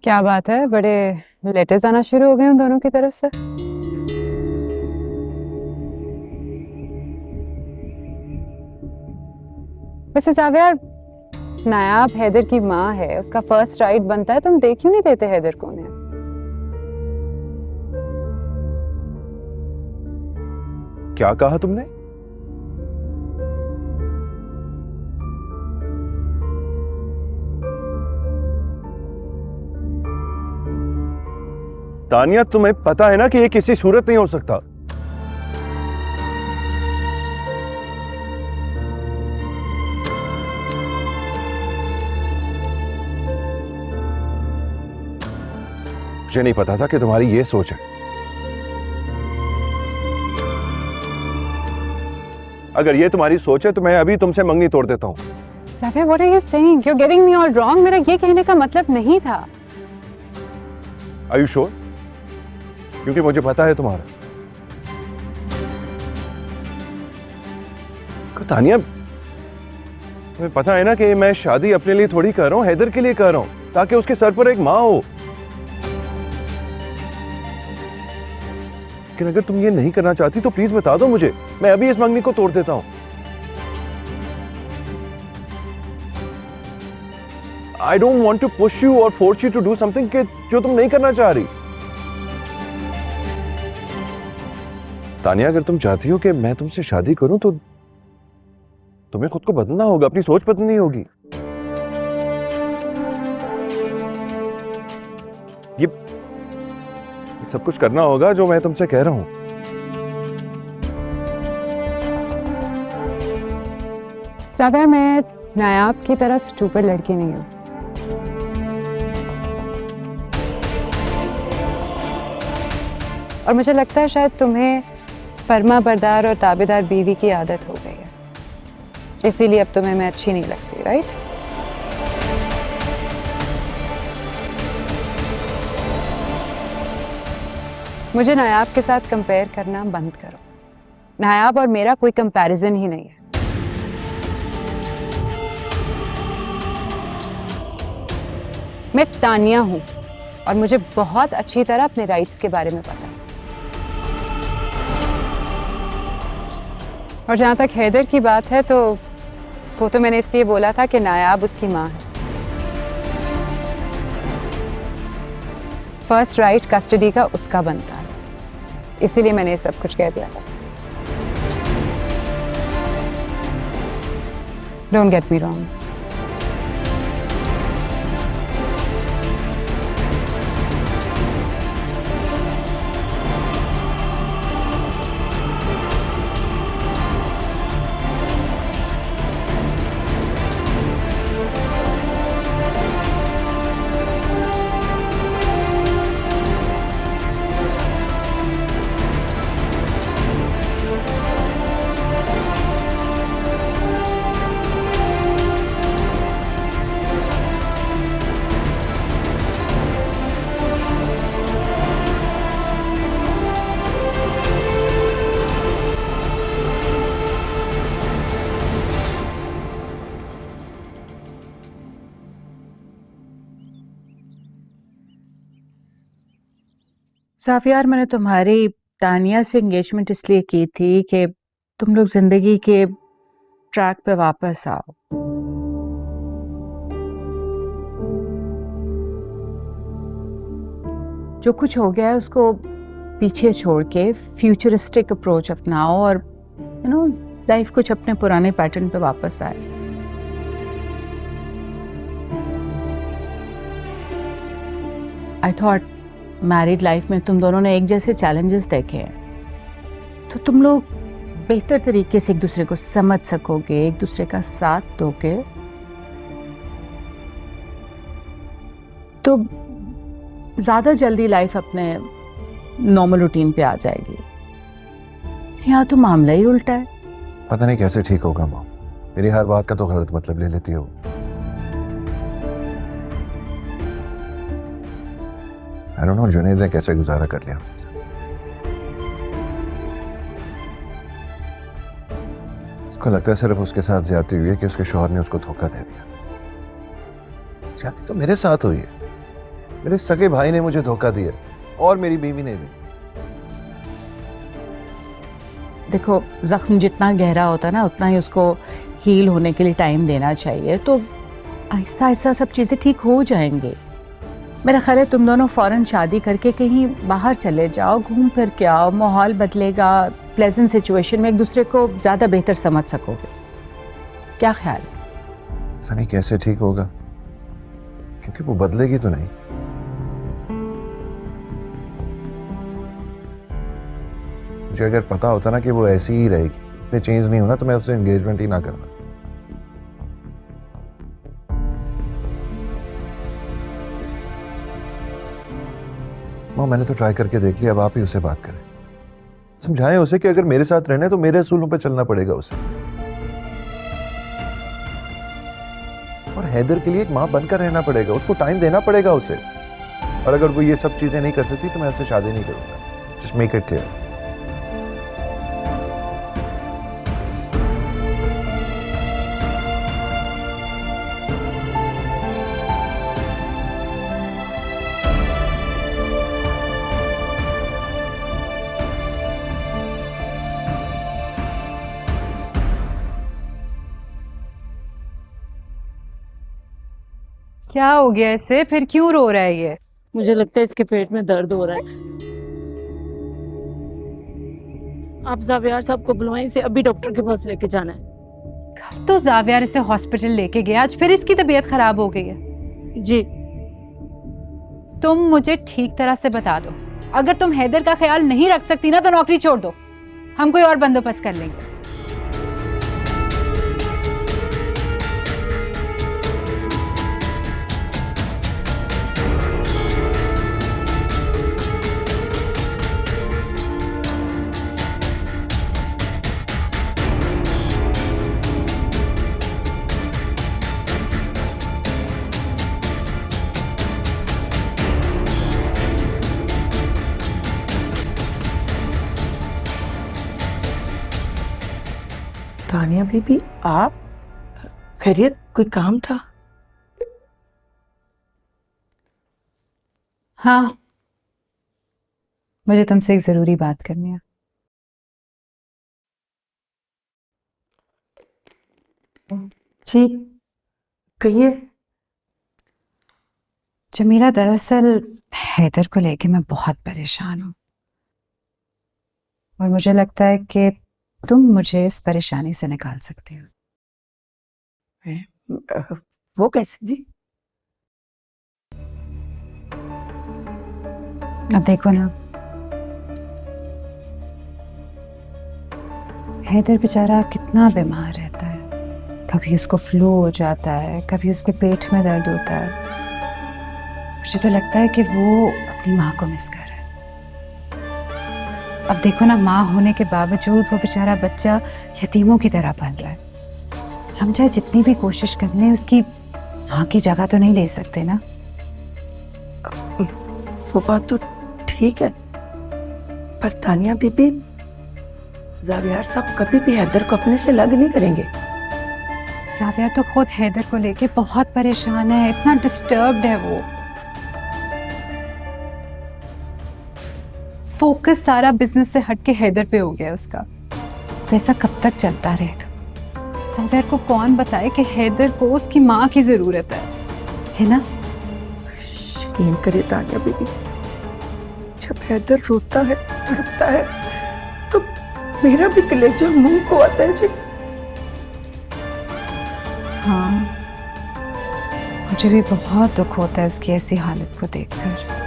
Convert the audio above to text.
क्या बात है, बड़े लेटर्स आना शुरू हो गए उन दोनों की तरफ से। वैसे जावियर, नायाब हैदर की माँ है, उसका फर्स्ट राइट बनता है, तुम देख क्यों नहीं देते हैदर को उन्हें? क्या कहा तुमने? तानिया, तुम्हें पता है ना कि ये किसी सूरत नहीं हो सकता। मुझे नहीं पता था कि तुम्हारी ये सोच है। अगर ये तुम्हारी सोच है तो मैं अभी तुमसे मंगनी तोड़ देता हूं। Javier, what are you saying? You are getting me all wrong. मेरा ये कहने का मतलब नहीं था। Are you sure? क्योंकि मुझे पता है तुम्हारा। तानिया, तुम्हें पता है ना कि मैं शादी अपने लिए थोड़ी कर रहा हूं, हैदर के लिए कर रहा हूं, ताकि उसके सर पर एक माँ हो। लेकिन अगर तुम ये नहीं करना चाहती तो प्लीज बता दो मुझे, मैं अभी इस मंगनी को तोड़ देता हूं। I don't want to push you और force you to do something जो तुम नहीं करना चाह रही। तानिया, अगर तुम चाहती हो कि मैं तुमसे शादी करूं तो तुम्हें खुद को बदलना होगा, अपनी सोच बदलनी होगी। ये सब कुछ करना होगा जो मैं तुमसे कह रहा हूं। जावियर, मैं नायाब की तरह स्टूपिड लड़की नहीं हूं। और मुझे लगता है शायद तुम्हें फर्मा बरदार और ताबेदार बीवी की आदत हो गई है, इसीलिए अब तुम्हें मैं अच्छी नहीं लगती, राइट? मुझे नायाब के साथ कंपेयर करना बंद करो। नायाब और मेरा कोई कंपैरिजन ही नहीं है। मैं तानिया हूं और मुझे बहुत अच्छी तरह अपने राइट्स के बारे में पता है। और जहां तक हैदर की बात है तो वो तो मैंने इसलिए बोला था कि नायाब उसकी माँ है। फर्स्ट राइट कस्टडी का उसका बनता है, इसीलिए मैंने ये सब कुछ कह दिया था। Don't get me wrong. Safiyar, मैंने तुम्हारी तानिया से एंगेजमेंट इसलिए की थी कि तुम लोग जिंदगी के ट्रैक पे वापस आओ। जो कुछ हो गया है उसको पीछे छोड़ के फ्यूचरिस्टिक अप्रोच अपनाओ और लाइफ कुछ अपने पुराने पैटर्न पे वापस आए। आई थॉट मैरिड लाइफ में तुम दोनों ने एक जैसे चैलेंजेस देखे हैं तो तुम लोग बेहतर तरीके से एक दूसरे को समझ सकोगे, एक दूसरे का साथ दोगे तो ज्यादा जल्दी लाइफ अपने नॉर्मल रूटीन पे आ जाएगी। यहाँ तो मामला ही उल्टा है। पता नहीं कैसे ठीक होगा माँ, मेरी हर बात का तो गलत मतलब ले लेती हो। I don't know, जुनैद ने कैसे गुजारा कर लिया। उसको लगता है सिर्फ उसके साथ ज्यादती हुई है कि उसके शौहर ने उसको धोखा दे दिया। ज्यादती तो मेरे साथ हुई है। मेरे सगे भाई ने मुझे धोखा दिया और मेरी बीवी ने भी। देखो, जख्म जितना गहरा होता है ना, उतना ही उसको हील होने के लिए टाइम देना चाहिए। तो आहिस्ता आहिस्ता सब चीज़ें ठीक हो जाएंगी। मेरा ख्याल है तुम दोनों फ़ौरन शादी करके कहीं बाहर चले जाओ, घूम फिर के आओ, माहौल बदलेगा, प्लेजेंट सिचुएशन में एक दूसरे को ज़्यादा बेहतर समझ सकोगे। क्या ख्याल है? सनी कैसे ठीक होगा, क्योंकि वो बदलेगी तो नहीं। मुझे अगर पता होता ना कि वो ऐसी ही रहेगी, इसने चेंज नहीं होना, तो मैं उससे एंगेजमेंट ही ना करना। माँ, मैंने तो ट्राई करके देख लिया, अब आप ही उसे बात करें, समझाएं उसे कि अगर मेरे साथ रहना है तो मेरे असूलों पे चलना पड़ेगा उसे। और हैदर के लिए एक माँ बनकर रहना पड़ेगा, उसको टाइम देना पड़ेगा उसे। और अगर वो ये सब चीजें नहीं कर सकती तो मैं उससे शादी नहीं करूंगा। Just make it clear. क्या हो गया इसे? फिर क्यों रो रहा है ये? मुझे लगता है इसके पेट में दर्द हो रहा है। आप जावियार साहब को बुलवाएं, इसे अभी डॉक्टर के पास लेके जाना है। कल तो जावियार इसे हॉस्पिटल लेके गया, आज फिर इसकी तबीयत खराब हो गई है। जी। तुम मुझे ठीक तरह से बता दो, अगर तुम हैदर का ख्याल नहीं रख सकती ना तो नौकरी छोड़ दो, हम कोई और बंदोबस्त कर लेंगे। तानिया बीबी, आप खैरियत? कोई काम था? हाँ, मुझे तुमसे एक जरूरी बात करनी है। जी कहिए। जमीला, दरअसल हैदर को लेके मैं बहुत परेशान हूँ और मुझे लगता है कि तुम मुझे इस परेशानी से निकाल सकती हो। वो कैसे जी? अब देखो ना, हैदर बेचारा कितना बीमार रहता है, कभी उसको फ्लू हो जाता है, कभी उसके पेट में दर्द होता है। मुझे तो लगता है कि वो अपनी माँ को मिस कर रहा है। अब देखो ना, माँ होने के बावजूद वो बेचारा बच्चा यतीमों की तरह पल रहा है। हम चाहे जितनी भी कोशिश कर लें, उसकी माँ की जगह तो नहीं ले सकते ना। वो बात तो ठीक है, पर तानिया बीबी, जावियार साहब कभी भी हैदर को अपने से अलग नहीं करेंगे। जावियार तो खुद हैदर को लेके बहुत परेशान है, इतना डिस्टर्ब्ड है वो। फोकस सारा बिजनेस से हट के हैदर पे हो गया उसका। वैसा कब तक चलता रहेगा? जावियार को कौन बताए कि हैदर को उसकी माँ की जरूरत है ना? यकीन करे तानिया बीबी, जब हैदर रोता है, तड़पता है, तो मेरा भी कलेजा मुंह को आता है जी। हाँ, मुझे भी बहुत दुख होता है उसकी ऐसी हालत को देखकर।